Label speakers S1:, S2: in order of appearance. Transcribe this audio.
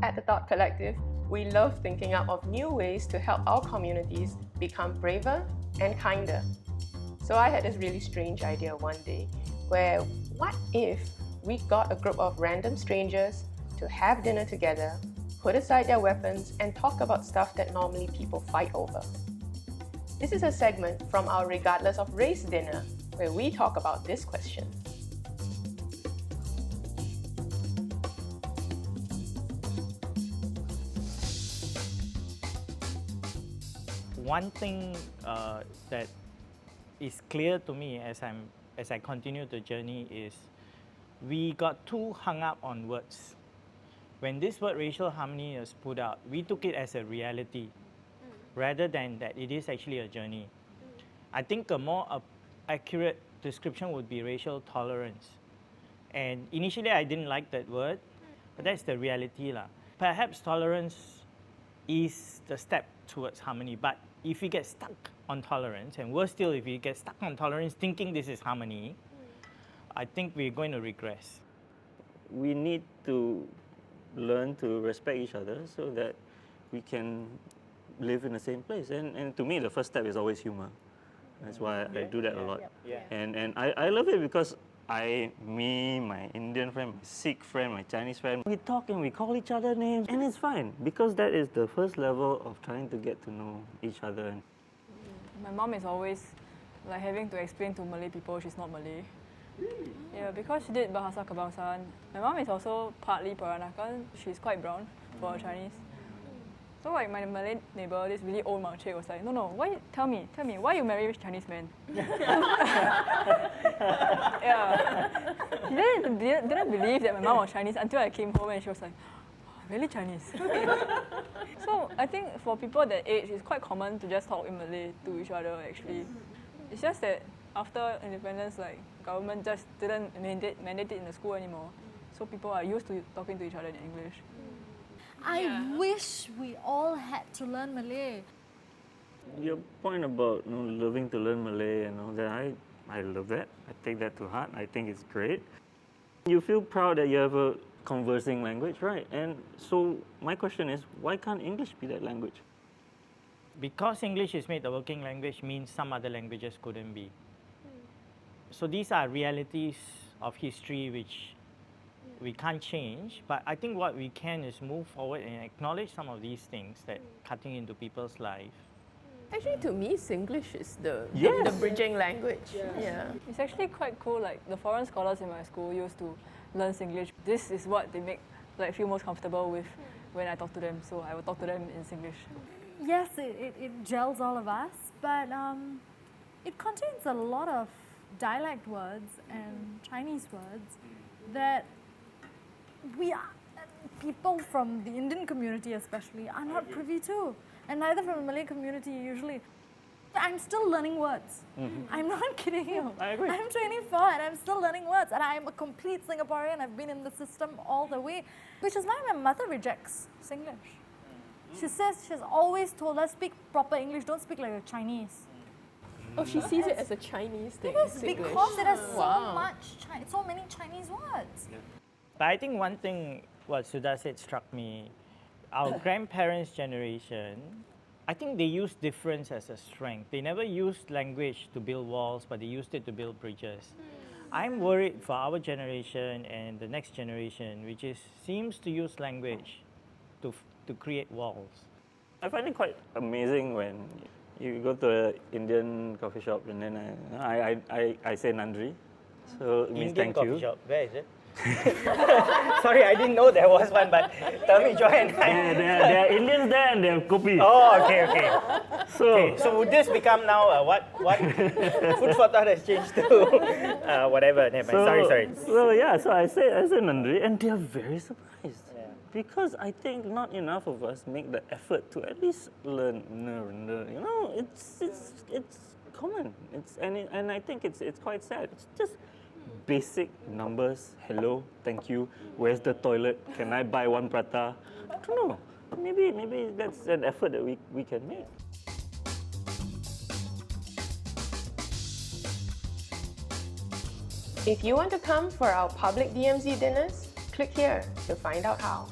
S1: At the Thought Collective, we love thinking up of new ways to help our communities become braver and kinder. So I had this really strange idea one day where what if we got a group of random strangers to have dinner together, put aside their weapons, and talk about stuff that normally people fight over. This is a segment from our Regardless of Race dinner where we talk about this question.
S2: One thing that is clear to me as I continue the journey is we got too hung up on words. When this word racial harmony was put out, we took it as a reality rather than that it is actually a journey. I think a more accurate description would be racial tolerance. And initially I didn't like that word, but that's the reality lah. Perhaps tolerance is the step towards harmony, but if we get stuck on tolerance, and worse still, if we get stuck on tolerance thinking this is harmony, I think we're going to regress.
S3: We need to learn to respect each other so that we can live in the same place. And to me, the first step is always humor. That's why I do that a lot. And I love it because me, my Indian friend, my Sikh friend, my Chinese friend, we talk and we call each other names, and it's fine because that is the first level of trying to get to know each other.
S4: My mom is always like having to explain to Malay people she's not Malay. Yeah, because she did Bahasa Kebangsaan. My mom is also partly Peranakan. She's quite brown for Chinese. So like my Malay neighbor, this really old makcik was like, no, why? Tell me, why you marry Chinese man? Yeah, she didn't believe that my mom was Chinese until I came home and she was like, oh, really Chinese? So I think for people that age, it's quite common to just talk in Malay to each other actually. It's just that after independence, like government just didn't mandate it in the school anymore. So people are used to talking to each other in English.
S5: I wish we all had to learn Malay.
S3: Your point about loving to learn Malay and all that, I love that. I take that to heart. I think it's great. You feel proud that you have a conversing language, right? And so my question is, why can't English be that language?
S2: Because English is made the working language means some other languages couldn't be. So these are realities of history which we can't change, but I think what we can is move forward and acknowledge some of these things that cutting into people's life.
S1: Actually, to me, Singlish is the bridging language. Yeah.
S4: It's actually quite cool. Like the foreign scholars in my school used to learn Singlish. This is what they make like feel most comfortable with when I talk to them. So I will talk to them in Singlish.
S5: Yes, it gels all of us, but it contains a lot of dialect words and Chinese words that people from the Indian community especially are not privy to, and neither from the Malay community usually. I'm still learning words. I'm not kidding you.
S3: I agree.
S5: I'm 24 and I'm still learning words, and I'm a complete Singaporean. I've been in the system all the way, which is why my mother rejects Singlish. She says she's always told us, speak proper English, don't speak like a Chinese.
S1: Oh, she sees it as a Chinese thing.
S5: Yes,
S1: Singlish.
S5: because it has so many Chinese words.
S2: But I think one thing what Sudha said struck me, our grandparents' generation, I think they used difference as a strength. They never used language to build walls, but they used it to build bridges. I'm worried for our generation and the next generation, which seems to use language to create walls.
S3: I find it quite amazing when you go to an Indian coffee shop and then I say Nandri, so it means
S2: Indian
S3: thank
S2: coffee
S3: you.
S2: shop, where is it? Sorry, I didn't know there was one, but tell me, Joy and I.
S3: There are Indians there and they have kopi.
S2: Oh, okay. So would this become now what? Food for thought has changed to whatever. Never mind. Sorry.
S3: So I say Nandri, and they are very surprised because I think not enough of us make the effort to at least learn. You know, it's common. And I think it's quite sad. It's just basic numbers. Hello, thank you. Where's the toilet? Can I buy one prata? I don't know. Maybe that's an effort that we can make.
S1: If you want to come for our public DMZ dinners, click here to find out how.